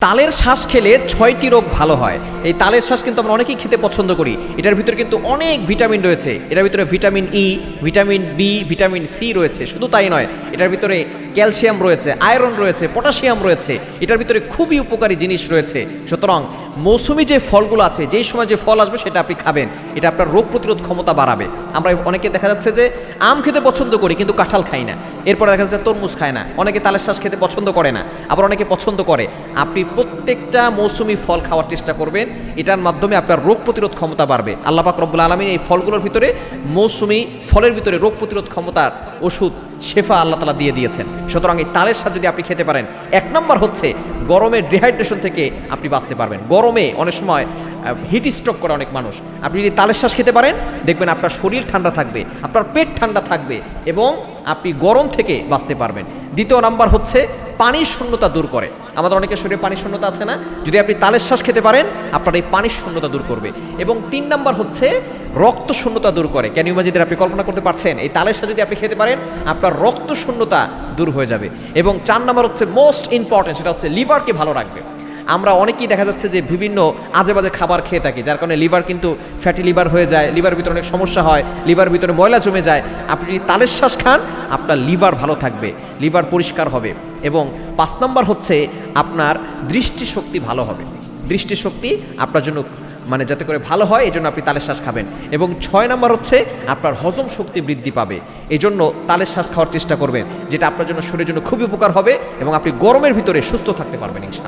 তালের শ্বাস খেলে ৬টি রোগ ভালো হয়। এই তালের শ্বাস কিন্তু আমরা অনেকেই খেতে পছন্দ করি। এটার ভিতরে কিন্তু অনেক ভিটামিন রয়েছে। এটার ভিতরে vitamin E, vitamin B, vitamin C রয়েছে। শুধু তাই নয়, এটার ভিতরে ক্যালসিয়াম রয়েছে, আয়রন রয়েছে, পটাশিয়াম রয়েছে। এটার ভিতরে খুবই উপকারী জিনিস রয়েছে। সুতরাং মৌসুমি যে ফলগুলো আছে, যেই সময় যে ফল আসবে সেটা আপনি খাবেন। এটা আপনার রোগ প্রতিরোধ ক্ষমতা বাড়াবে। আমরা অনেকে দেখা যাচ্ছে যে আম খেতে পছন্দ করি কিন্তু কাঁঠাল খাই না। এরপরে দেখা যাচ্ছে তরমুজ খায় না। অনেকে তালের শ্বাস খেতে পছন্দ করে না, আবার অনেকে পছন্দ করে। আপনি প্রত্যেকটা মৌসুমি ফল খাওয়ার চেষ্টা করবেন। এটার মাধ্যমে আপনার রোগ প্রতিরোধ ক্ষমতা বাড়বে। আল্লাহ পাক রব্বুল আলামিন এই ফলগুলোর ভিতরে, মৌসুমি ফলের ভিতরে রোগ প্রতিরোধ ক্ষমতার ওষুধ, শেফা আল্লাহ তাআলা দিয়ে দিয়েছেন। সুতরাং এই তালের শ্বাস যদি আপনি খেতে পারেন, এক নম্বর হচ্ছে গরমে ডিহাইড্রেশন থেকে আপনি বাঁচতে পারবেন। গরমে অনেক সময় হিট স্ট্রোক করে অনেক মানুষ। আপনি যদি তালের শ্বাস খেতে পারেন, দেখবেন আপনার শরীর ঠান্ডা থাকবে, আপনার পেট ঠান্ডা থাকবে এবং আপনি গরম থেকে বাঁচতে পারবেন। দ্বিতীয় নাম্বার হচ্ছে পানির শূন্যতা দূর করে। আমাদের অনেকের শরীরে পানির শূন্যতা আছে না? যদি আপনি তালের শ্বাস খেতে পারেন, আপনার এই পানির শূন্যতা দূর করবে। এবং ৩ নাম্বার হচ্ছে রক্ত শূন্যতা দূর করে। Can you imagine? আপনি কল্পনা করতে পারছেন এই তালের শ্বাস যদি আপনি খেতে পারেন, আপনার রক্ত শূন্যতা দূর হয়ে যাবে। এবং ৪ নাম্বার হচ্ছে মোস্ট ইম্পর্টেন্ট, সেটা হচ্ছে লিভারকে ভালো রাখবে। আমরা অনেকেই দেখা যাচ্ছে যে বিভিন্ন আজে বাজে খাবার খেয়ে থাকি, যার কারণে লিভার কিন্তু ফ্যাটি লিভার হয়ে যায়, লিভার ভিতরে অনেক সমস্যা হয়, লিভার ভিতরে ময়লা জমে যায়। আপনি যদি তালের শ্বাস খান, আপনার লিভার ভালো থাকবে, লিভার পরিষ্কার হবে। এবং ৫ নম্বর হচ্ছে আপনার দৃষ্টিশক্তি ভালো হবে। দৃষ্টিশক্তি আপনার জন্য যাতে করে ভালো হয়, এই জন্য আপনি তালের শ্বাস খাবেন। এবং ৬ নম্বর হচ্ছে আপনার হজম শক্তি বৃদ্ধি পাবে। এই জন্য তালের শ্বাস খাওয়ার চেষ্টা করবেন, যেটা আপনার জন্য, শরীরের জন্য খুবই উপকার হবে এবং আপনি গরমের ভিতরে সুস্থ থাকতে পারবেন ইনশাআল্লাহ।